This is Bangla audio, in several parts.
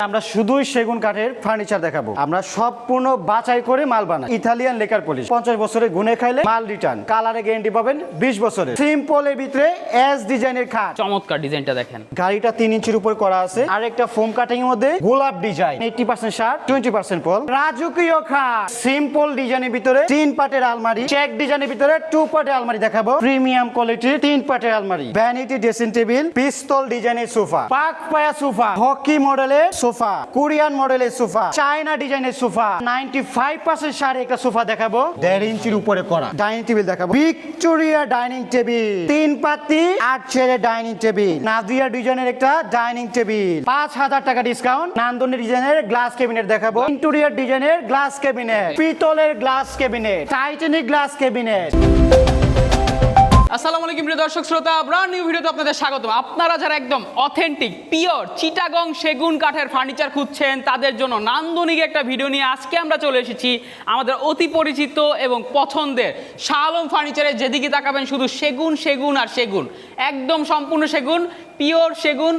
আমরা শুধুই সেগুন কাঠের ফার্নিচার দেখাবো। আমরা সম্পূর্ণ বাছাই করে মাল বানাই। ইতালিয়ান লেকার পলিশ 50 বছরে গুনে খাইলে মাল রিটার্ন। কালারে গ্যারান্টি পাবেন 20 বছরের। সিম্পলের ভিতরে এস ডিজাইনের খাট। চমৎকার ডিজাইনটা দেখেন। গাড়িটা 3 ইঞ্চির উপর করা আছে। আর একটা ফোম কাটিং এর মধ্যে গোলাপ ডিজাইন, 80% শার্ট, 20% পল। রাজকীয় খাট সিম্পল ডিজাইনের ভিতরে 3 পাটের আলমারি, চেক ডিজাইনের ভিতরে 2 পাটের আলমারি দেখাবো। প্রিমিয়াম কোয়ালিটির 3 পাটের আলমারি, ভ্যানিটি ড্রেসিং টেবিল, পিস্তল ডিজাইনের সোফা, পাক পায়া সোফা, হকি মডেলের সোফা, কোরিয়ান মডেলের সোফা, চায়না ডিজাইনের সোফা, 95% শাড়ি একটা সোফা দেখাবো। 1.5 ইঞ্চির উপরে করা ডাইনিং টেবিল দেখাবো। ভিক্টোরিয়া ডাইনিং টেবিল, 3 পাতি 8 চেয়ারের ডাইনিং টেবিল, নাদিয়া ডিজাইনের একটা ডাইনিং টেবিল, 5000 টাকা ডিসকাউন্ট। নান্দনী ডিজাইনের গ্লাস ক্যাবিনেট দেখাবো। ইন্টেরিয়র ডিজাইনের গ্লাস ক্যাবিনেট, পিতলের glass cabinet, Titanic glass cabinet. আসসালামু আলাইকুম প্রিয় দর্শক শ্রোতা, ব্র্যান্ড নিউ ভিডিওতে আপনাদের স্বাগতম। আপনারা যারা একদম অথেন্টিক পিওর চিটাগং সেগুন কাঠের ফার্নিচার খুঁজছেন তাদের জন্য নান্দনিক একটা ভিডিও নিয়ে আজকে আমরা চলে এসেছি আমাদের অতি পরিচিত এবং পছন্দের শাহ আলম ফার্নিচারে। যেদিকে তাকাবেন শুধু সেগুন সেগুন আর সেগুন, একদম সম্পূর্ণ সেগুন, পিওর সেগুন,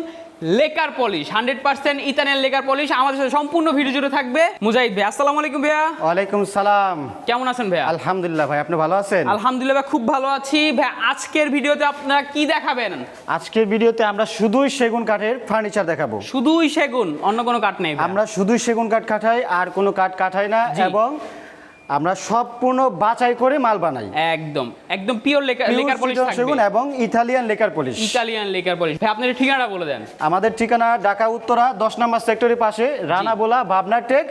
lacquer polish, 100% Italian lacquer polish. আমাদের সাথে সম্পূর্ণ ভিডিও জুড়ে থাকবে মুজাহিদ ভাই। আসসালামু আলাইকুম ভাইয়া। ওয়ালাইকুম সালাম। কেমন আছেন ভাইয়া? আলহামদুলিল্লাহ ভাই, আপনি ভালো আছেন? আলহামদুলিল্লাহ ভাই, খুব ভালো আছি ভাই। আজকের ভিডিওতে আপনারা কি দেখাবেন? আজকের ভিডিওতে আমরা শুধুই সেগুন কাঠের ফার্নিচার দেখাবো। শুধুই সেগুন, অন্য কোনো কাঠ নেই ভাই? আমরা শুধুই সেগুন কাঠ কাটাই, আর কোনো কাঠ কাটাই না। এবং আমরা সম্পূর্ণ বাছাই করে মাল বানাই। একদম একদম পিওর লেকার পলিশ সেগুন এবং Italian lacquer polish. Italian lacquer polish. ভাই আপনাদের ঠিকানাটা বলে দেন। আমাদের ঠিকানা ঢাকা উত্তরা 10 নম্বর সেক্টরের পাশে, রানাবোলা ভাবনা টেক,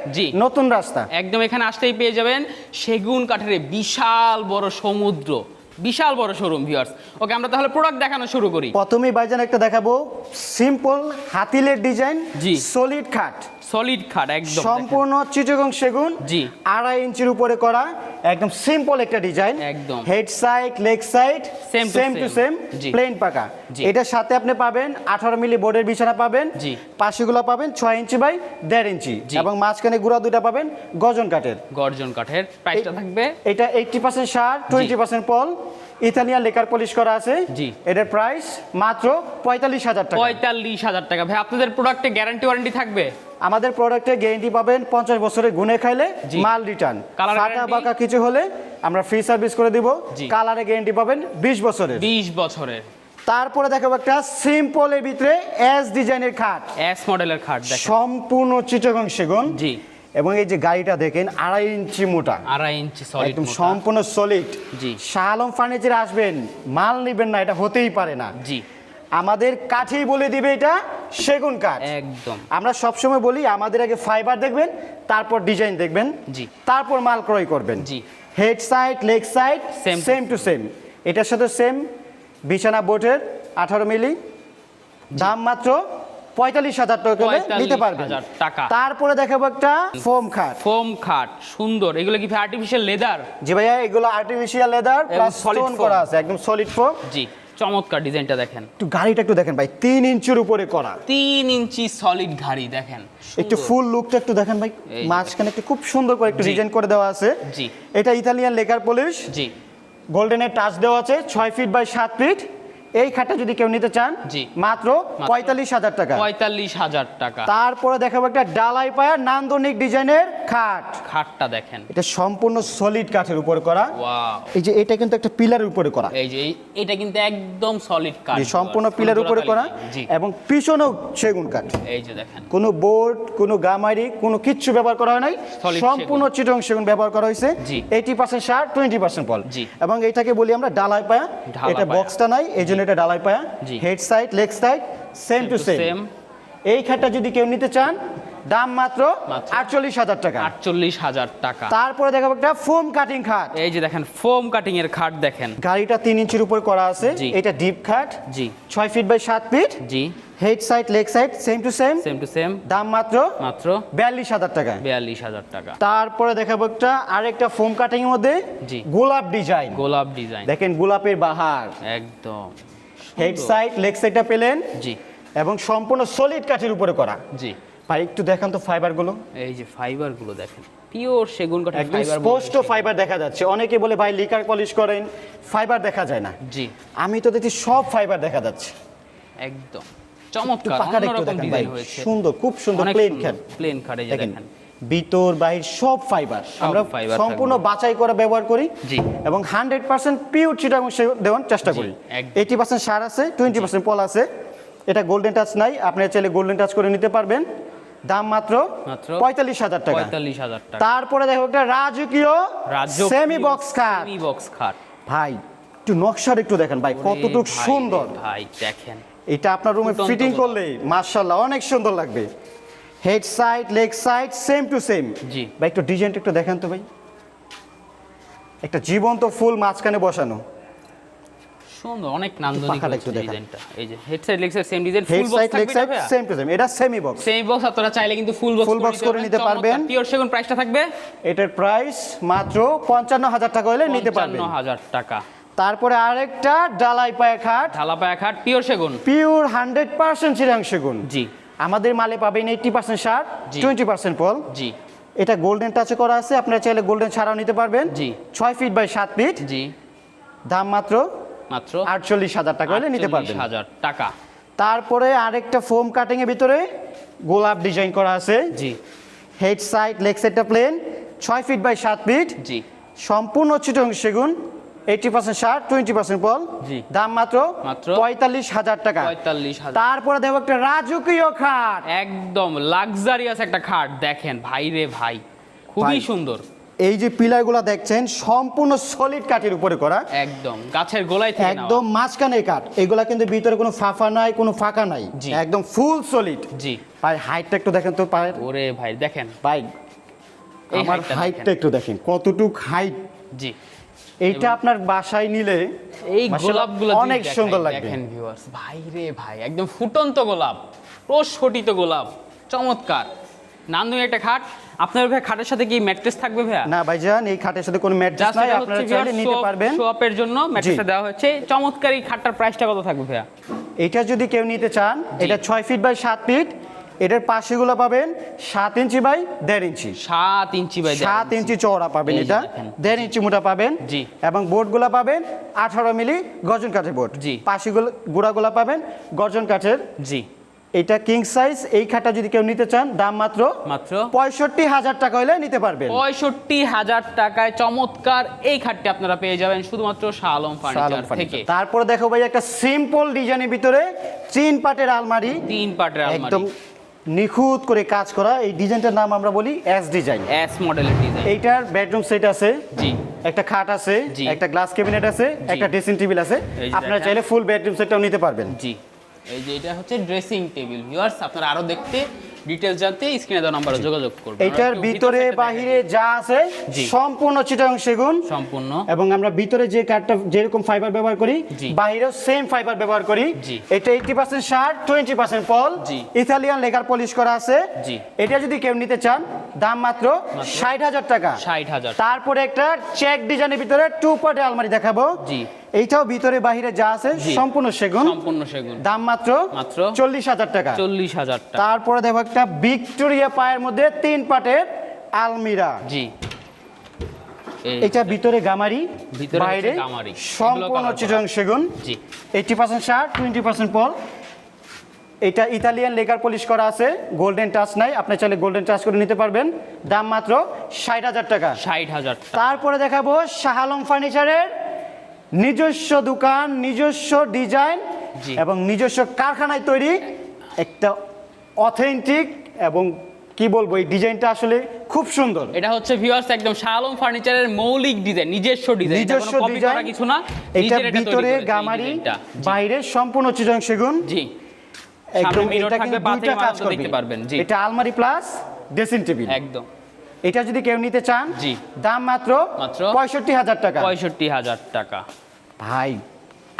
নতুন রাস্তা। একদম এখানে আসতেই পেয়ে যাবেন সেগুন কাঠের বিশাল বড় সমুদ্র, বিশাল বড় শোরুম। ভিউয়ার্স, ওকে আমরা তাহলে প্রোডাক্ট দেখানো শুরু করি। প্রথমেই ভাইজান একটা দেখাবো সিম্পল হাতিলের ডিজাইন, জি, সলিড খাট। সলিড খাট একদম সম্পূর্ণ চিটাগং সেগুন, জি, 2.5 ইঞ্চির উপরে করা, একদম সিম্পল একটা ডিজাইন। একদম head side leg side same to same, plain পাকা। এটার সাথে আপনি পাবেন 18 মিলি বোর্ডের বিছানা পাবেন, জি, পাশেগুলো পাবেন 6 ইঞ্চি বাই 1.5 ইঞ্চি, এবং মাঝখানে গুড়া দুটা পাবেন গর্জন কাঠের। গর্জন কাঠের প্রাইসটা থাকবে, এটা 80% শার্ট, 20% পল, ইতালিয়ান লেকার পলিশ করা আছে। জি, এটার প্রাইস মাত্র 45,000 টাকা। 45,000 টাকা। ভাই আপনাদের প্রোডাক্টে গ্যারান্টি ওয়ারেন্টি থাকবে? আমাদের প্রোডাক্টে গ্যারান্টি পাবেন 50 বছরের গুনে খাইলে মাল রিটার্ন। ফাটা বাঁকা কিছু হলে আমরা ফ্রি সার্ভিস করে দিব। কালারে গ্যারান্টি পাবেন 20 বছরের। 20 বছরের। তারপরে দেখাবো একটা সিম্পলের ভিতরে এস ডিজাইনের খাট, এস মডেলের খাট দেখেন, সম্পূর্ণ চিটাগং সেগুন। জি, এবং এই যে গাড়িটা দেখেন 2.5 ইঞ্চি মোটা, 2.5 ইঞ্চি সলিড, একদম সম্পূর্ণ সলিড। জি, শাহ আলম ফার্নিচারে আসবেন, মাল নেবেন না, এটা হতেই পারে না। জি, আমাদের কাঠেই বলে দিবে এটা সেগুন কাঠ। একদম আমরা সবসময় বলি আমাদের আগে ফাইবার দেখবেন, তারপর ডিজাইন দেখবেন, জি, তারপর মাল ক্রয় করবেন। জি, head side leg side same to same. এটার সাথে সেম বিছানা বোর্ডের 18 মিলি, দাম মাত্র 45,000 টাকা করে নিতে পারবেন। তারপরে দেখাবো একটা ফোম খাট। ফোম খাট সুন্দর। এগুলো কি আর্টিফিশিয়াল লেদার? জি ভাইয়া, এগুলো আর্টিফিশিয়াল লেদার প্লাস স্টোন করা আছে, একদম সলিড ফোম। জি, চমৎকার ডিজাইনটা দেখেন। একটু গাড়িটা একটু দেখেন ভাই, 3 ইঞ্চির উপরে করা, 3 ইঞ্চি সলিড গাড়ি দেখেন। একটু ফুল লুকটা একটু দেখেন ভাই, মাঝখানে একটু খুব সুন্দর করে একটু ডিজাইন করে দেওয়া আছে। জি, এটা ইতালিয়ান লেকার পলিশ, জি, গোল্ডেনের টাচ দেওয়া আছে, 6 ফিট বাই 7 ফিট। এই খাটটা যদি কেউ নিতে চান, জি, মাত্র 45,000 টাকা। 45,000 টাকা। তারপরে দেখাবো একটা ডালাই পায়া নান্দনিক ডিজাইনের খাট। খাটটা দেখেন, এটা সম্পূর্ণ সলিড কাঠের উপর করা। ওয়াও, এই যে এটা কিন্তু একটা পিলারের উপরে করা, এই যে এটা কিন্তু একদম সলিড কাঠ, সম্পূর্ণ পিলারের উপরে করা, এবং পিছনেও সেগুন কাঠ। এই যে দেখেন, কোনো বোর্ড, কোনো গামারি, কোনো কিচ্ছু ব্যবহার করা হয় নাই, সম্পূর্ণ চিটাগং সেগুন ব্যবহার করা হয়েছে। 80% শার্ট, 20% পল। এবং এইটাকে বলি আমরা ডালাই পায়া। এটা বক্সটা নাই, এই জন্য এটা ডালাই পায়া। Head side leg side same to same. এই খাটটা যদি কেউ নিতে চান, দাম মাত্র 48,000 টাকা। 48,000 টাকা। তারপরে দেখাবো একটা ফোম কাটিং খাট। এই যে দেখেন ফোম কাটিং এর খাট দেখেন। গাড়িটা 3 ইঞ্চির উপর করা আছে। এটা ডিপ খাট, জি, 6 ফিট বাই 7 ফিট, জি, head side leg side same to same. দাম মাত্র 42,000 টাকা। 42,000 টাকা। তারপরে দেখাবো একটা আরেকটা ফোম কাটিং এর মধ্যে গোলাপ ডিজাইন। গোলাপ ডিজাইন দেখেন, গোলাপের বাহার একদম। হেড সাইড লেগ সাইডটা পেলেন, জি, এবং সম্পূর্ণ সলিড কাঠের উপরে করা। জি ভাই, একটু দেখান তো ফাইবার গুলো। এই যে ফাইবার গুলো দেখেন, পিওর সেগুন কাঠের একদম ফাইবার, স্পষ্ট ফাইবার দেখা যাচ্ছে। অনেকে বলে ভাই লিকার পলিশ করেন, ফাইবার দেখা যায় না। জি, আমি তো দেখছি সব ফাইবার দেখা যাচ্ছে। একদম চমৎকার, পাখাটা একটু অন্যরকম দেখেন ভাই, ডিজাইন হয়েছে। সুন্দর, খুব সুন্দর প্লেন খাট। প্লেন খাট, এই যে দেখেন ভিতর বাহির সব ফাইবার, আমরা fiber সম্পূর্ণ বাছাই করে ব্যবহার করি জি। এবং 100% পিওর চিটাগং সেগুন দেওয়ার চেষ্টা করি। একদম। 80% সার আছে, 20% পল আছে। এটা গোল্ডেন টাচ নাই, আপনি চাইলে গোল্ডেন টাচ করে নিতে পারবেন। দাম মাত্র 45,000 টাকা। 45,000 টাকা। তারপরে দেখো একটা রাজকীয় সেমি বক্স খাট। সেমি বক্স খাট ভাই একটু নকশার একটু দেখেন ভাই, কতটুক ওরে ভাই সুন্দর। রে ভাই দেখেন, এটা আপনার রুমে ফুটন্ত ফিটিং গোলাপ। করলে মাশাআল্লাহ অনেক সুন্দর লাগবে। Head side, leg side same to same. জি। ভাই একটু ডিজাইনটা একটু দেখেন তো ভাই, একটা জীবন্ত ফুল মাঝখানে বসানো। সুন্দর, অনেক নান্দনিক পাখাটা একটু হয়েছে দেখান। ডিজাইনটা। এই যে head side leg side same design, head full box side, leg থাকবে সাইড না সেম টু সেম। এটা সেমি বক্স। সেমি বক্স আপনারা চাইলে কিন্তু ফুল বক্স Full box করে নিতে পারবেন। পিওর সেগুন প্রাইসটা থাকবে এটার প্রাইস মাত্র 55,000 টাকা হলে নিতে পারবেন। 55,000 টাকা। তারপরে আরেকটা ডালাই পায়া খাট, ঢালা পায়া খাট, পিওর সেগুন। পিওর 100% চিটাগং সেগুন। জি আমাদের মালে পাবেন 80% সার, জি। 20% পল। জি এটা গোল্ডেন টাচে করা আছে, আপনারা চাইলে গোল্ডেন ছাড়াও নিতে পারবেন। জি। 6 ফিট বাই 7 ফিট। জি দাম মাত্র মাত্র 48,000 টাকা হলে নিতে পারবেন। 48,000 টাকা। তারপরে আরেকটা ফোম কাটিং এর ভিতরে গোলাপ ডিজাইন করা আছে। জি হেড সাইড, লেগ সাইডটা প্লেন, 6 ফিট বাই 7 ফিট। জি সম্পূর্ণ চিটাগং সেগুন, 80% সার, 20% পল। জি। দাম মাত্র মাত্র 45,000 টাকা। 45,000। তারপরে দেখো একটা রাজকীয় খাট। একদম লাক্সারিয়াস একটা খাট দেখেন ভাই রে ভাই, খুবই ভাই। সুন্দর। এই যে পিলারগুলো দেখছেন সম্পূর্ণ সলিড কাঠের উপরে করা, একদম গাছের গোড়ায় থেকে একদম মাঝখানে কাঠ। এগুলা কিন্তু ভিতরে কোনো ফাঁফা নাই, কোনো ফাঁকা নাই, জি। একদম ফুল সলিড। নেওয়া। জি ভাই হাইটটা একটু দেখেন তো পায়ের। ওরে ভাই দেখেন, ভাই এই আমার হাইটটা হাইটটা দেখেন। একটু দেখেন কতটুক হাইট। জি এইটা আপনার বাসায় নিলে এই মাশাআল্লাহ গোলাপগুলো অনেক সুন্দর লাগবে। দেখেন ভিউয়ার্স, ভাই রে ভাই একদম ফুটন্ত গোলাপ, প্রস্ফুটিত গোলাপ, চমৎকার নান্দনিক একটা খাট। আপনার ভাই খাটের সাথে কি ম্যাট্রেস থাকবে ভাইয়া? না ভাইজান, এই খাটের সাথে কোনো ম্যাট্রেস জাস্ট নাই, এটা আপনারা হচ্ছে চাইলে নিতে পারবেন। শোআপের জন্য ম্যাট্রেসটা দেওয়া হচ্ছে। চমৎকার এই খাটটার প্রাইসটা কত থাকবে ভাইয়া? এটা যদি কেউ নিতে চান, এটা 6 ফিট বাই 7 ফিট। এটার পাশেগুলো পাবেন 7 inch by 1.5 inch. 7 inch by 7 ইঞ্চি চওড়া পাবেন, এই যে এটা দেখেন। 1.5 ইঞ্চি মোটা পাবেন। জি। এবং বোর্ডগুলো পাবেন 18 মিলি গর্জন কাঠের বোর্ড। জি। পাশেগুলো গুড়াগুলো পাবেন গর্জন কাঠের। জি এটা কিং সাইজ। এই খাটটা যদি কেউ নিতে চান, দাম মাত্র মাত্র 65,000 টাকা হলে নিতে পারবেন। 65,000 টাকায় চমৎকার এই খাটটি আপনারা পেয়ে যাবেন শুধুমাত্র শাহ আলম ফার্নিচার থেকে। তারপরে দেখো ভাই একটা সিম্পল ডিজাইনের ভিতরে 3 পাটের আলমারি, 3 পাটের একদম আলমারি, নিখুঁত করে কাজ করা। এই ডিজাইনটার নাম আমরা বলি এস ডিজাইন। এস মডেলের ডিজাইন। এইটার বেডরুম সেট আছে, জি একটা খাট আছে, জি। একটা গ্লাস ক্যাবিনেট আছে, একটা ড্রেসিং টেবিল আছে। এই যে আপনারা দেখেন। চাইলে ফুল বেডরুম সেটটাও নিতে পারবেন। জি এই যে এটা হচ্ছে ড্রেসিং টেবিল। ভিউয়ার্স আপনারা আরো দেখতে ডিটেইলস জানতে স্ক্রিনে দেওয়া নম্বরে যোগাযোগ করবেন। এটার আমরা একটু ভিতরে ভিতর side-টা বাহিরে দেখাই। যা আছে জি। সম্পূর্ণ চিটাগং সেগুন। সম্পূর্ণ এবং আমরা ভিতরে যে কাঠটা যেরকম ফাইবার ব্যবহার করি, জি। বাইরেও সেম ফাইবার ব্যবহার করি। জি। এটা 80% সার, 20% পল। জি। ইতালিয়ান লেকার পলিশ করা আছে। জি। এটা যদি কেউ নিতে চান, দাম মাত্র 60,000 টাকা। 60,000 তারপরে একটা চেক ডিজাইনের ভিতরে 2 পার্টের আলমারি দেখাবো। জি এইটাও ভিতরে বাহিরে যা আছে জি। সম্পূর্ণ সেগুন। সম্পূর্ণ সেগুন। দাম মাত্র মাত্র 40,000 টাকা। 40,000 টাকা। তারপরে দেখো একটা ভিক্টোরিয়া পায়ের মধ্যে 3 পাটের আলমিরা। জি এটা ভিতরে গামারি, ভিতরে বাইরে হচ্ছে গামারি। সম্পূর্ণ এগুলো colour চিটাগং সেগুন। জি 80% সার, 20% পল। এটা ইতালিয়ান লেকার পলিশ করা আছে, গোল্ডেন টাচ নাই, আপনি চাইলে গোল্ডেন টাচ করে নিতে পারবেন। দাম মাত্র 60,000 টাকা। 60,000 টাকা। তারপরে দেখাবো শাহ আলম ফার্নিচারের নিজস্ব দোকান, নিজস্ব ডিজাইন জি। এবং নিজস্ব কারখানায় তৈরি একটা অথেন্টিক, এবং কি বলবো, এই ডিজাইনটা আসলে খুব সুন্দর। এটা হচ্ছে ভিউয়ার্স একদম শাহ আলম ফার্নিচারের মৌলিক ডিজাইন, নিজস্ব ডিজাইন, নিজস্ব কপি ডিজাইন, করা কিছু না। এটা নিজের এটা তৈরি ভিতরে করেছে এই গামারি, ডিজাইনটা। জি। বাইরে সম্পূর্ণ চিটাগং সেগুন। জি একদম সামনে মিরর এটা থাকবে, কিন্তু পা দুইটা থেকে কাজ মাথা করবে। দেখতে পারবেন। জি এটা আলমারি প্লাস ড্রেসিং টেবিল। একদম। এটা যদি কেউ নিতে চান, জি। দাম মাত্র মাত্র 65,000 টাকা। 65,000 টাকা। ভাই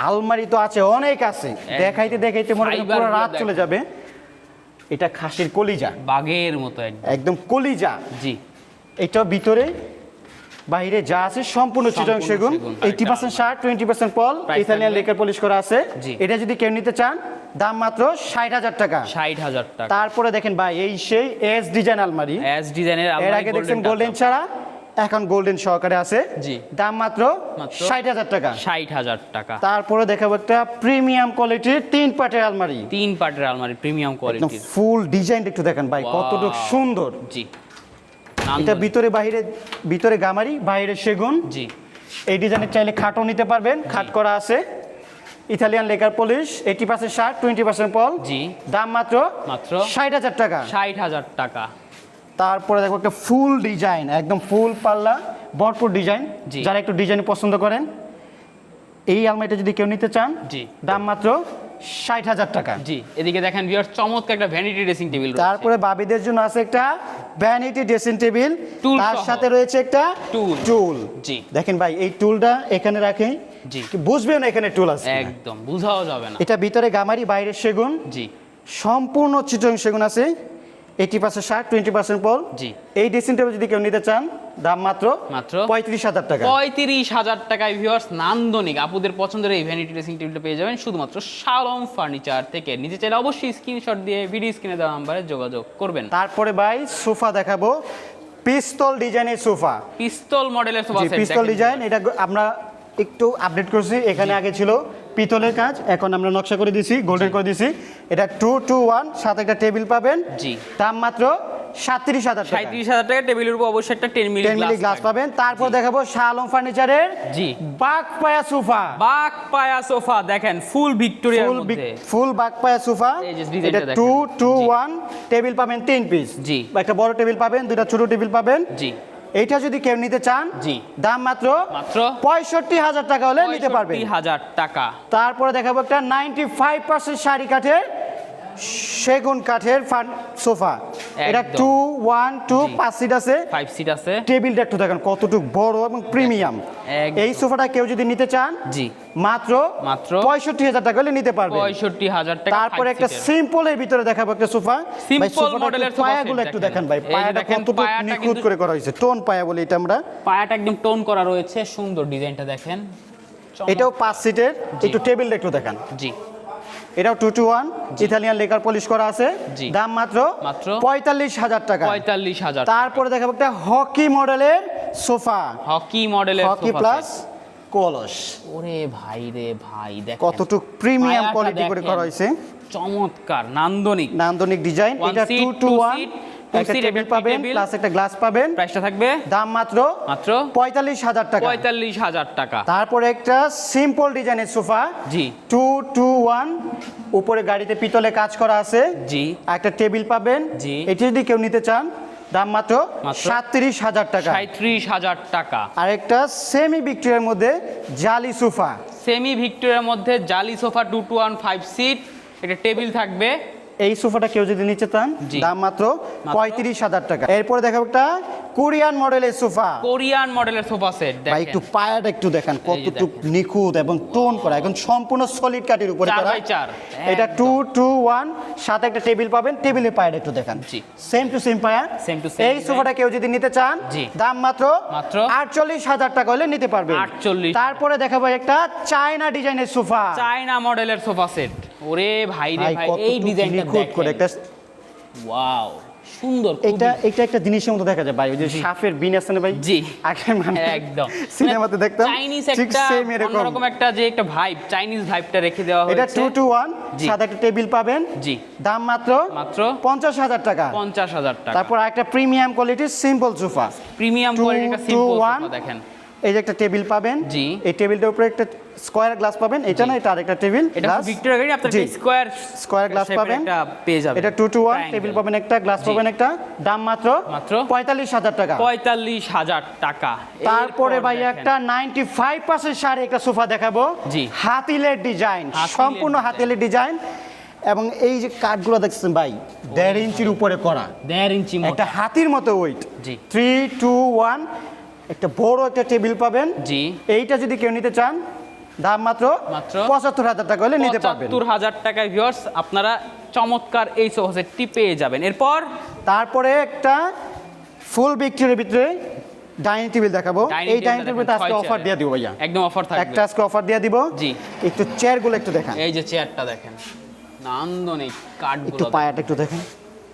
আলমারি তো আছে, অনেক আছে, দেখাইতে দেখাইতে মনে হয় ফাইবার পুরো গুলো রাত চলে দেখেন। যাবে। এটা খাসির কলিজা, বাঘের মতো একদম। একদম কলিজা। জি এটা ভিতরে বাইরে যা আছে সম্পূর্ণ চিটাগং সম্পূর্ণ সেগুন। সেগুন। 80% সার, 20% পল, Price ইতালিয়ান থাকবে? লেকার পলিশ করা আছে। জি। এটা যদি কেউ নিতে চান, দাম মাত্র 60,000 টাকা। 60,000 টাকা। তারপরে দেখেন ভাই, এই সেই এস ডিজাইন আলমারি। এস ডিজাইনের এর আলমারি, আগে দেখছেন golden গোল্ডেন touch-up। ছাড়া, এখন গোল্ডেন সহকারে আছে। জি। দাম মাত্র মাত্র 60,000 টাকা। 60,000 টাকা। তারপরে দেখাবো একটা প্রিমিয়াম কোয়ালিটির 3 পাটের আলমারি। 3 পাটের আলমারি প্রিমিয়াম একদম কোয়ালিটির। ফুল ডিজাইন একটু দেখেন ভাই, Wow! কতটুকু সুন্দর। জি। এটা ভিতরে গামারি, বাইরে সেগুন। জি। এই ডিজাইনের চাইলে খাটও নিতে পারবেন, খাট করা আছে। ইতালিয়ান লেকার পলিশ, 80% শার্ট, 20% পল। জি। দাম মাত্র মাত্র 60,000 টাকা। 60,000 টাকা। তারপরে দেখো একটা ফুল ডিজাইন, একদম ফুল পাল্লা ভরপুর ডিজাইন। জি। যারা একটু ডিজাইন পছন্দ করেন, এই আলমারিটা যদি কেউ নিতে চান, জি। দাম মাত্র 60,000 টাকা। জি। এদিকে দেখেন ভিউয়ার্স, চমৎকার একটা ভ্যানিটি ড্রেসিং টেবিল রয়েছে। তারপরে বাবিদের জন্য আছে একটা ভ্যানিটি ড্রেসিং টেবিল, টুল তার সহ। সাথে রয়েছে একটা টুল। টুল। জি। দেখেন ভাই, এই টুলটা এখানে রাখে, জি। বুঝবেন না এখানে টুল আছে কিনা। একদম বুঝাও যাবে না। এটা ভিতরে গামারি, বাইরে সেগুন। জি। সম্পূর্ণ চিটং সেগুন আছে। 80% শার্ট, 20% পল। জি। এই ড্রেসিং টেবিল যদি কেউ নিতে চান, দাম মাত্র মাত্র 35,000 টাকা। 35,000 টাকায় ভিউয়ার্স নান্দনিক আপুদের পছন্দের এই ভ্যানিটি ড্রেসিং টেবিলটা পেয়ে যাবেন শুধুমাত্র শালম ফার্নিচার থেকে। নিতে চাইলে অবশ্যই স্ক্রিনশট দিয়ে ভিডিও স্ক্রিনে দেওয়া নাম্বারে যোগাযোগ করবেন। তারপরে ভাই সোফা দেখাবো, পিস্তল ডিজাইনের সোফা। পিস্তল মডেলের সোফা সেট। পিস্তল ডিজাইন, এটা আমরা একটু আপডেট করছি। এখানে আগে ছিল পিতলের কাজ, এখন আমরা নকশা করে দিয়েছি, গোল্ডেন করে দিয়েছি। এটা 2-2-1, সাথে একটা টেবিল পাবেন। জি। দাম মাত্র 37,000 টাকা। 37,000 টাকা। টেবিলের উপর অবশ্যই একটা 10 মিলি 10 মিলি গ্লাস পাবেন। তারপর দেখাবো শালম ফার্নিচারের জি। বাগপায়া সোফা। বাক পায়া সোফা দেখেন ফুল ভিক্টোরিয়ার মধ্যে। ফুল বাগপায়া সোফা। এই যে ডিজাইনটা এটা দেখেন। 2-2-1 টেবিল পাবেন 3 পিস। জি। একটা বড় টেবিল পাবেন, দুটো ছোট টেবিল পাবেন। জি। এইটা যদি কেউ নিতে চান, জি। দাম মাত্র মাত্র 65,000 টাকা হলে নিতে পারবেন। 65,000 টাকা। তারপরে দেখাবো একটা 95% শাড়ি কাঠের সেগুন কাঠের সোফা। এটা একদম। 2-1-2 জি। 5 সিট আছে। 5 সিট আছে। টেবিলটা একটু দেখেন কতটুকু বড় এবং প্রিমিয়াম। একদম। এই সোফাটা কেউ যদি নিতে চান, জি। মাত্র মাত্র 65,000 টাকা হলে নিতে পারবেন। 65,000 টাকা। তারপরে 5 একটা সিটের। সিম্পলের ভিতরে দেখাবো একটা সোফা। সিম্পল মডেলের সোফা পায়াগুলো একটু দেখেন ভাই, এই যে পায়াটা দেখেন, কতটুকু পায়াটা নিখুঁত কিন্তু- করে করা হয়েছে। টোন পায়া বলি এটা আমরা। পায়াটা একদম টোন করা রয়েছে, সুন্দর ডিজাইনটা দেখেন। এটাও 5 সিটের। একটু টেবিলটা একটু দেখান। জি। এটাও 2-2-1 ইতালিয়ান লেকার পলিশ করা আছে। জি। দাম মাত্র মাত্র 45,000 টাকা। 45,000। তারপরে দেখাবো একটা হকি মডেলের সোফা, হকি মডেলের হকি সোফা প্লাস সেট। কলস। ওরে ভাই রে ভাই, দেখেন কতটুকু প্রিমিয়াম পায়াটা কোয়ালিটি করে দেখেন। করা হয়েছে। চমৎকার নান্দনিক। নান্দনিক ডিজাইন। One এটা seat, 2-2-1 two seat, একটা two seat, টেবিল একটা পাবেন, table। প্লাস একটা গ্লাস পাবেন। প্রাইসটা থাকবে দাম মাত্র মাত্র 45,000 টাকা। 45,000 টাকা। তারপরে একটা সিম্পল ডিজাইনের সোফা, জি। 2-2-1 উপরে গাড়িতে পিতলে কাজ করা আছে। জি। একটা টেবিল পাবেন। জি। এটি যদি কেউ নিতে চান, দাম মাত্র মাত্র 37,000 টাকা। 37,000 টাকা। আর একটা সেমি ভিক্টোরিয়ার মধ্যে জালি সোফা। সেমি ভিক্টোরিয়ার মধ্যে জালি সোফা 2-2-1 5 সিট। এটা টেবিল থাকবে। এই সোফাটা কেউ যদি নিতে চান, জি। দাম মাত্র 35,000 টাকা। এরপরে দেখাবো একটা কোরিয়ান মডেলের সোফা। কোরিয়ান মডেলের সোফা সেট ভাই দেখেন। একটু পায়াটা একটু দেখেন কতটুকু নিখুঁত এবং টোন করা, এখন সম্পূর্ণ সলিড কাঠের উপরে 4 করা। by 4 এটা 2-2-1 সাথে একটা টেবিল পাবেন, টেবিলের পায়াটা একটু দেখেন। জি। সেম টু সেম পায়া। Same to same এই design। সোফাটা কেউ যদি নিতে চান, জি। দাম মাত্র মাত্র 48,000 টাকা হলে নিতে পারবেন। 48,000 তারপরে দেখাবো একটা চায়না ডিজাইনের সোফা। চায়না মডেলের সোফা সেট। ওরে ভাই রে ভাই ভাই, এই কতটুকু ডিজাইনটা নিখুঁত করে একটা। ওয়াও, সুন্দর এটা খুবই। এটা একটা জিনিসের মতো দেখা যায় ভাই, ওই যে সাপের বিন আছে না ভাই। জি। আগে মানে একদম সিনেমাতে দেখতাম চাইনিজ ঠিক একটা সেম এরকম। অন্যরকম একটা যে একটা ভাইব, চাইনিজ ভাইবটা রেখে দেওয়া এটা হয়েছে। 2-2-1 জি। সাথে একটা টেবিল পাবেন। জি। দাম মাত্র মাত্র 50,000 টাকা। 50,000 টাকা। তারপর একটা প্রিমিয়াম কোয়ালিটির সিম্পল সোফা, প্রিমিয়াম কোয়ালিটির একটা সিম্পল 2-2-1 সোফা দেখেন। এই যে একটা টেবিল পাবেন। জি। এই টেবিলটার উপরে একটা স্কয়ার গ্লাস পাবেন। এটা না, এটা আরেকটা টেবিল এটা গ্লাস। ভিক্টোরিয়া গাড়ি, আপনার জি। স্কয়ার গ্লাস পাবেন। একটা পেয়ে যাবেন। এটা 2-2-1 Triangle। টেবিল পাবেন একটা, গ্লাস জি। পাবেন একটা। দাম মাত্র মাত্র 45,000 টাকা। 45,000 টাকা। তারপরে এরপর ভাই দেখেন। একটা 95% শাড়ি একটা সোফা দেখাবো। জি। হাতিলের ডিজাইন, হাতিলের সম্পূর্ণ design। হাতিলের ডিজাইন। এবং এই যে কাঠগুলো দেখছেন ভাই, 1.5 ইঞ্চির উপরে করা, 1.5 ইঞ্চি একটা মোটা। হাতির মতো ওয়েট। জি। 3-2-1 একটা বড় একটা টেবিল পাবেন। জি। এইটা যদি কেউ নিতে চান, দাম মাত্র মাত্র 75,000 টাকা হলে নিতে পারবেন। 75,000 টাকায় ভিউয়ার্স আপনারা চমৎকার এই সোফা সেটটি পেয়ে যাবেন। এরপর তারপরে একটা ফুল ভিক্টোরিয়ার ভিতরে ডাইনিং টেবিল দেখাবো। Dining এই table ডাইনিং টেবিলটা আজকে 6 অফার চেয়ারের। দিয়ে দিব ভাইয়া, একদম অফার থাকবে। একটা আজকে অফার দিয়ে দিব। জি। একটু চেয়ারগুলো একটু দেখান, এই যে চেয়ারটা দেখেন, নান্দনিক একটু কাঠগুলো। পায়াটা একটু দেখেন।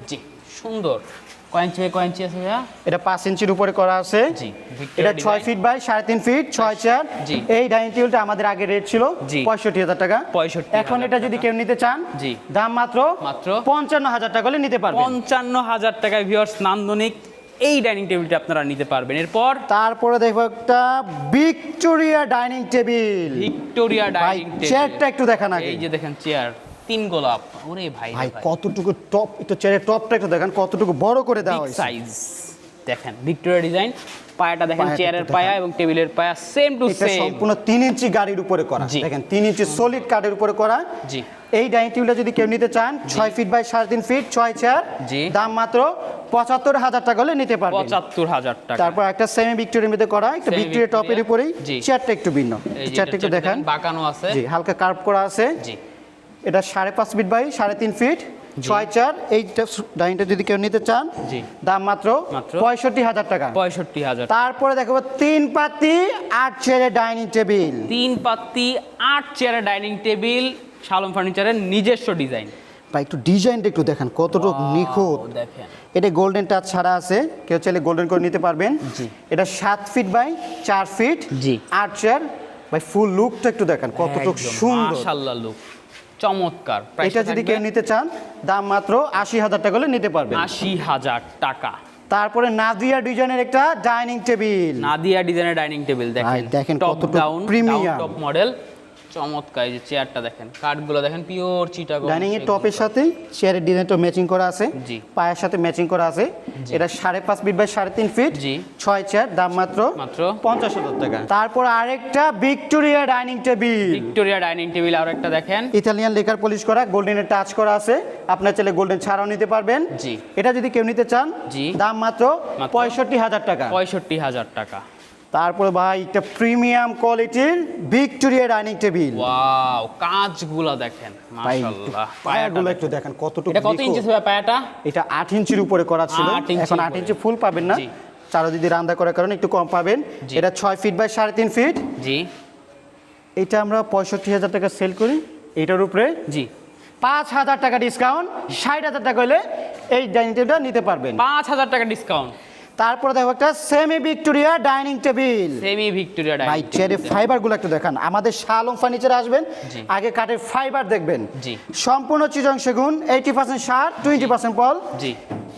জি, সুন্দর। কয় ইঞ্চি বাই কয় ইঞ্চি আছে ভাইয়া? এটা 5 ইঞ্চির উপরে করা আছে। জি, এটা Victoria 6 design। Feet by 3.5 feet 6 chair. জি। এই ডাইনিং টেবিলটা আমাদের আগে রেট ছিল জি। 65,000 টাকা। 65,000 এখন এটা যদি কেউ নিতে চান, জি। দাম মাত্র মাত্র 55,000 টাকা হলে নিতে পারবেন। 55,000 টাকায় ভিউয়ার্স নান্দনিক এই ডাইনিং টেবিলটা আপনারা নিতে পারবেন। এরপর তারপরে দেখবো একটা ভিক্টোরিয়া ডাইনিং টেবিল। ভিক্টোরিয়া ভাই ডাইনিং টেবিল। চেয়ারটা একটু দেখান আগে। এই যে দেখেন চেয়ার 3 গোলাপ। ওরে ভাই ভাই কতটুকু টপ, একটু চেয়ারের টপটা একটু দেখেন কতটুকু বড় করে দেওয়া হয়েছে। সাইজ দেখেন ভিক্টোরিয়া ডিজাইন। পায়াটা দেখেন, পায়াটা চেয়ারের একটু পায়া দেখান। এবং টেবিলের পায়া সেম টু এটা সেম। সম্পূর্ণ 3 ইঞ্চি গাড়ির উপরে করা। জি। দেখেন 3 ইঞ্চি সলিড কাঠের উপরে করা। জি। এই ডাইনিং টেবিলটা যদি কেউ নিতে চান 6 ফিট বাই 3.5 ফিট 6 চেয়ার, জি। দাম মাত্র 75,000 টাকা হলে নিতে পারবেন। 75,000 টাকা। তারপর একটা সেমি ভিক্টোরিয়ার মধ্যে করা, একটা Semi ভিক্টোরিয়া টপের Victoria, উপরেই জি। চেয়ারটা একটু ভিন্ন। এই যে চেয়ারটা একটু এটা দেখান। বাঁকানো আছে। জি, হালকা কার্ভ করা আছে। জি। এটা 5.5 ফিট বাই 3.5 ফিট 6 চেয়ার। এই ডাইনিংটা যদি কেউ নিতে চান, জি। দাম মাত্র মাত্র 65,000 টাকা। 65,000। তারপরে দেখাবো 3 পাতি 8 চেয়ারের ডাইনিং টেবিল। 3 পাত্তি 8 চেয়ারের ডাইনিং টেবিল, শালম ফার্নিচারের নিজস্ব ডিজাইন। ভাই একটু ডিজাইনটা একটু দেখেন কতটুকু নিখুঁত। দেখেন এটা গোল্ডেন টাচ ছাড়া আছে, কেউ চাইলে গোল্ডেন করে নিতে পারবেন। জি। এটা 7 ফিট বাই 4 ফিট জি। 8 চেয়ার। ভাই ফুল লুকটা একটু দেখেন কতটুকু সুন্দর। মাশাআল্লাহ লুক চমৎকার। এটা যদি কেউ নিতে চান, দাম মাত্র 80,000 টাকা হলে নিতে পারবেন। 80,000 টাকা। তারপরে নাদিয়া ডিজাইনের একটা ডাইনিং টেবিল। নাদিয়া ডিজাইনের ডাইনিং টেবিল ভাই, দেখেন। দেখেন টপ কতটুকু ডাউন premium। টপ মডেল চমৎকার। এই যে চেয়ারটা দেখেন, কাঠগুলো দেখেন পিওর চিটাগং। ডাইনিং এর টপের সাথে চেয়ারের ডিজাইনটা ম্যাচিং করা আছে। জি। পায়ের সাথে ম্যাচিং করা আছে। এটা 5.5 ফিট বাই 3.5 ফিট জি। 6 চেয়ার, দাম মাত্র মাত্র 50,000 টাকা। তারপর আরেকটা Victoria dining table. Victoria dining table আর একটা দেখেন। ইতালিয়ান লেকার পলিশ করা, গোল্ডেনের টাচ করা আছে। আপনার চাইলে গোল্ডেন ছাড়াও নিতে পারবেন। জি। এটা যদি কেউ নিতে চান, জি। দাম মাত্র 65,000 টাকা। 65,000 টাকা। তারপরে ভাই একটা প্রিমিয়াম কোয়ালিটির ভিক্টোরিয়া ডাইনিং টেবিল। ওয়াও, কাঁচগুলো দেখেন ভাই মাশাআল্লাহ। পায়াগুলো একটু দেখেন কতটুকু এটা কত নিখুঁত। ইঞ্চি হবে পায়াটা? এটা 8 ইঞ্চির উপরে করা ছিল। 8 ইঞ্চির এখন 8 উপরে। ইঞ্চি ফুল পাবেন না। জি। চারো যদি রান্দা করার কারণে একটু কম পাবেন। জি। এটা 6 ফিট বাই 3.5 ফিট। জি। এটা আমরা 65,000 টাকা সেল করি। এটার উপরে জি। 5,000 টাকা ডিসকাউন্ট, 60,000 টাকা হলে এই ডাইনিং টেবিলটা নিতে পারবেন। 5,000 টাকা ডিসকাউন্ট। তারপরে দেখো একটা semi Victoria dining table. Semi Victoria ভাই ডাইনিং চেয়ারের ফাইবারগুলো একটু দেখান। আমাদের শালম ফার্নিচারে আসবেন, জি। আগে কাঠের ফাইবার দেখবেন। জি। সম্পূর্ণ চিটং সেগুন, 80% সার, 20% পল। জি।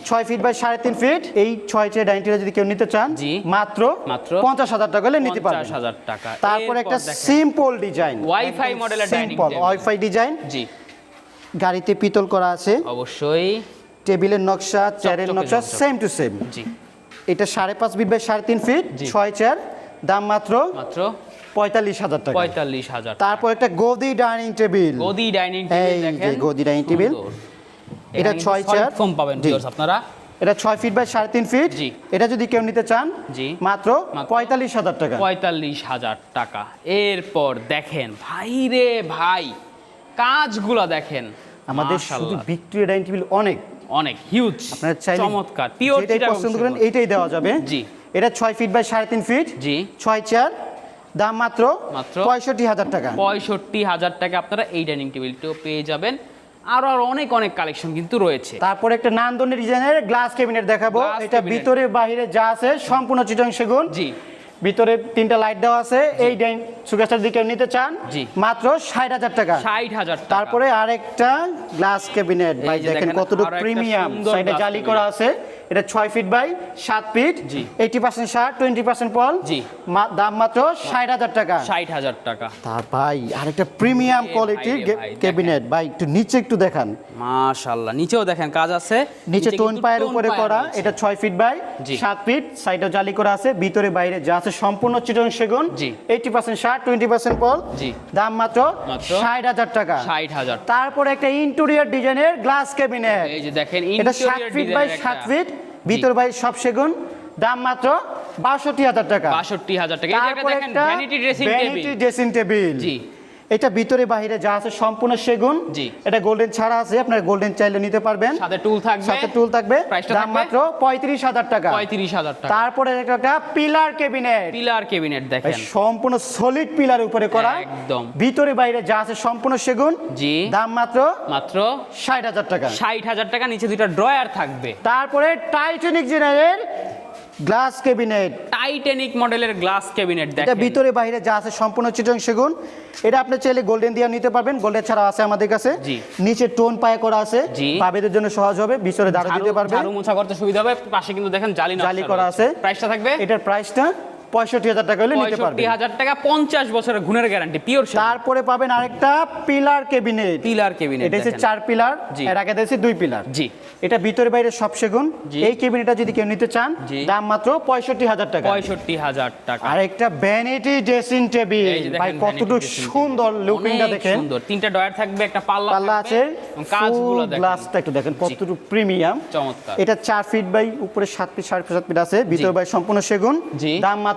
6 ফিট বাই 3.5 ফিট। এই 6 চেয়ার ডাইনিং টেবিল যদি কেউ নিতে চান, জি। মাত্র মাত্র 50,000 টাকা হলে নিতে পারবেন। 50,000 টাকা। তারপরে একটা এরপর দেখেন, সিম্পল ডিজাইন, ওয়াইফাই মডেলের dining simple table. Wifi design. জি। গাড়িতে পিতল করা আছে। অবশ্যই। টেবিলের নকশা, চেয়ারের চকচকে নকশা চকচকে। Same to same. জি। এটা 5.5 ফিট বাই 3.5 ফিট জি। 6 চেয়ার, দাম মাত্র মাত্র 45,000 টাকা। 45,000। তারপর একটা গদি ডাইনিং টেবিল। গদি ডাইনিং টেবিল এই যে দেখেন। গদি ডাইনিং টেবিল। এটা 6 চেয়ার। ফোম পাবেন জি। ভিউয়ার্স আপনারা। এটা 6 ফিট বাই 3.5 ফিট। জি। এটা যদি কেউ নিতে চান, জি। মাত্র 45,000 টাকা। 45,000 টাকা। এরপর দেখেন ভাই রে ভাই, কাজগুলো দেখেন আমাদের শুধু মাশাআল্লাহ। ভিক্টোরিয়া ডাইনিং টেবিল অনেক। অনেক হিউজ, আপনারা চাইলে চমৎকার পিওর যেটাই পছন্দ করেন এইটাই দেওয়া যাবে। জি। এটা 6 ফিট বাই 3.5 ফিট। জি। 6 চেয়ার, দাম মাত্র মাত্র 65,000 টাকা। 65,000 টাকা আপনারা এই ডাইনিং টেবিলটিও পেয়ে যাবেন। আরো অনেক অনেক কালেকশন কিন্তু রয়েছে। তারপরে একটা নান্দনী ডিজাইনের গ্লাস ক্যাবিনেট দেখাবো। Glass এটা cabinet। ভিতরে বাইরে যা আছে সম্পূর্ণ চিটং সেগুন। জি। ভিতরে 3টা লাইট দেওয়া আছে। এই ডাইনিং সুগাস্টার যদি কেউ নিতে চান, জি। মাত্র 60,000 টাকা। 60,000 টাকা। তারপরে আরেকটা গ্লাস ক্যাবিনেট, ভাই এই যে দেখেন দেখেন, কতটুকু আরো একটা প্রিমিয়াম। সুন্দর সাইডে glass জালি cabinet। করা আছে। এটা 6 ফিট বাই 7 ফিট। জি। 80% সার, 20% পল। জি। দাম মাত্র 60,000 টাকা। 60,000 টাকা। তার ভাই আরেকটা প্রিমিয়াম এ কোয়ালিটির ভাই রে ভাই, ক্যাবিনেট। ভাই একটু নিচে একটু দেখান। মাশাআল্লাহ, নিচেও দেখেন কাজ আছে। নিচে টোন কিন্তু পায়ের টোন উপরে পায়া করা। রয়েছে। এটা 6 ফিট বাই জি। 7 ফিট। সাইডে জালি করা আছে। ভিতরে বাইরে যা আছে সম্পূর্ণ চিটং সেগুন। জি। 80% সার, 20% পল। জি। দাম মাত্র মাত্র 60,000 টাকা। 60,000। তারপরে একটা ইন্টেরিয়র ডিজাইনের গ্লাস ক্যাবিনেট। এই যে দেখেন এটা 7 ইন্টেরিয়র ফিট বাই 7 ফিট। ভিতর বাইরে সব সেগুন। দাম মাত্র 62,000 টাকা। 62,000 টাকা। এই যে একটা তারপরে দেখেন একটা vanity dressing table. Vanity dressing table. জি। এটা ভিতরে বাইরে যা আছে সম্পূর্ণ সেগুন। জি। এটা গোল্ডেন ছাড়া আছে, আপনার গোল্ডেন চাইলে নিতে পারবেন। সাথে টুল থাকবে। সাথে টুল থাকবে। প্রাইসটা দাম থাকবে মাত্র 35,000 টাকা। 35,000 টাকা। তারপরে একটা পিলার ক্যাবিনেট। পিলার ক্যাবিনেট দেখেন সম্পূর্ণ সলিড পিলার উপরে করা, একদম। ভিতরে বাইরে যা আছে সম্পূর্ণ সেগুন। জি। দাম মাত্র 60,000 টাকা। 60,000 টাকা। নিচে দুইটা ড্রয়ার থাকবে। তারপরে Titanic general glass cabinet. Titanic মডেলের গ্লাস ক্যাবিনেট এটা দেখেন। ভিতরে বাইরে যা আছে সম্পূর্ণ চিটং সেগুন। এটা আপনি চাইলে গোল্ডেন দিয়ে নিতে পারবেন, গোল্ডেন ছাড়া আছে আমাদের কাছে। জি। নিচে টোন পায়ে করা আছে, জি। ভাবেদের জন্য সহজ হবে, ভিতরে দাঁড়া দিতে পারবে। ঝাড়ু মোছা করতে সুবিধা হবে। পাশে কিন্তু দেখেন জালি জালি করা আছে। প্রাইসটা থাকবে এটার প্রাইসটা 65,000 টাকা হলে নিতে পারবেন। 65,000 টাকা। 50 বছরের গুণের গ্যারান্টি পিওর। তারপরে পাবেন আরেকটা পিলার ক্যাবিনেট। পিলার ক্যাবিনেট এটা হচ্ছে 4 পিলার, জি। এর আগে দিয়েছে 2 পিলার। জি। এটা ভিতরে বাইরে সব সেগুন। জি। এই ক্যাবিনেটটা যদি কেউ নিতে চান, জি। দাম মাত্র 65,000 টাকা। 65,000 টাকা। আর একটা ভ্যানিটি ড্রেসিং টেবিল, এই যে দেখেন ভাই vanity কতটুকু dressing table। সুন্দর লুকিংটা অনেক দেখেন। সুন্দর। 3টা ডয়ার থাকবে, একটা পাল্লা পাল্লা আছে, এবং কাজগুলো দেখেন। গ্লাসটা একটু দেখেন কতটুকু প্রিমিয়াম, চমৎকার। এটা 4 ফিট বাই উপরে 7 ফিট 7.5 ফিট আছে, ভিতরে বাই সম্পূর্ণ সেগুন। জি। দাম মাত্র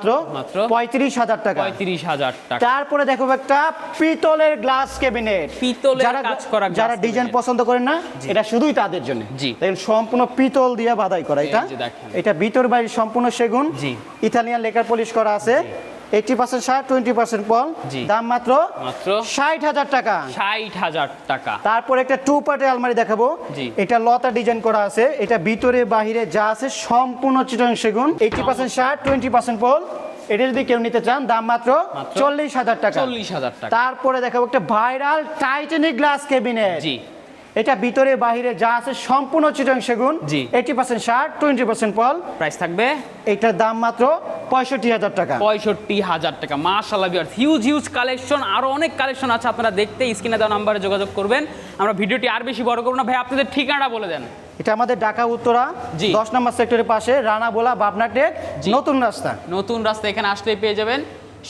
35,000 টাকা। 35,000 টাকা। তারপরে দেখো একটা পিতলের গ্লাস ক্যাবিনেট। পিতলের কাজ করা glass যারা ডিজাইন cabinet। পছন্দ করেন না, এটা শুধুই তাদের জন্য। জি। দেখেন সম্পূর্ণ পিতল দিয়ে বাধাই করা এটা। এই যে দেখেন। এটা ভিতর বাইরে সম্পূর্ণ সেগুন। জি। ইতালিয়ান লেকার পলিশ করা আছে। 80% শার্ট, 20% পল। জি। দাম মাত্র 60,000 টাকা। 60,000 টাকা। তারপর একটা 2 পার্টের আলমারি দেখাবো। জি। এটা লতা ডিজাইন করা আছে, এটা ভিতরে বাহিরে যা আছে সম্পূর্ণ চিটং সেগুন। 80% শার্ট, 20% পল। এটা যদি কেউ নিতে চান, দাম মাত্র 40,000 টাকা। 40,000 টাকা। তারপরে দেখাবো একটা ভাইরাল টাইটানিক গ্লাস ক্যাবিনেট। জি। এটা ভিতরে বাহিরে যা আছে সম্পূর্ণ চিটং সেগুন। জি। 80% শার্ট, 20% পল। প্রাইস থাকবে এটার দাম মাত্র 65,000 টাকা। 65,000 টাকা। মাশাআল্লাহ ভিউয়ার্স, হিউজ কালেকশন, আরো অনেক কালেকশন আছে। আপনারা দেখতে স্ক্রিনে দেওয়া নাম্বারে যোগাযোগ করবেন। আমরা ভিডিওটি আর বেশি বড় করব না ভাই, আপনাদের ঠিকানাটা বলে দেন। এটা আমাদের ঢাকা উত্তরা জি। 10 নম্বর সেক্টরের পাশে, রানাবোলা বাবনা টেক, জি। নতুন রাস্তা। নতুন রাস্তা, এখানে আসলেই পেয়ে যাবেন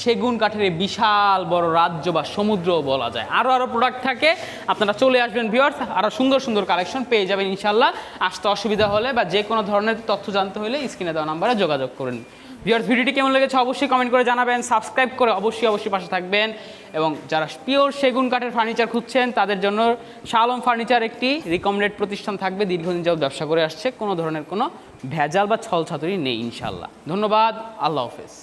সেগুন কাঠের এই বিশাল বড় রাজ্য বা সমুদ্র বলা যায়। আরো প্রোডাক্ট থাকে, আপনারা চলে আসবেন ভিউয়ার্স, আরো সুন্দর সুন্দর কালেকশন পেয়ে যাবেন ইনশাল্লাহ। আসতে অসুবিধা হলে বা যে কোনো ধরনের তথ্য জানতে হলে স্ক্রিনে দেওয়া নাম্বারে যোগাযোগ করুন। ভিউয়ার্স, ভিডিওটি কেমন লেগেছে অবশ্যই কমেন্ট করে জানাবেন, সাবস্ক্রাইব করে অবশ্যই পাশে থাকবেন। এবং যারা পিওর সেগুন কাঠের ফার্নিচার খুঁজছেন তাদের জন্য শাহ আলম ফার্নিচার একটি রিকমেন্ডেড প্রতিষ্ঠান থাকবে। দীর্ঘদিন যাবত ব্যবসা করে আসছে, কোনো ধরনের কোনো ভেজাল বা ছলছাতুরি নেই ইনশাল্লাহ। ধন্যবাদ, আল্লাহ হাফেজ।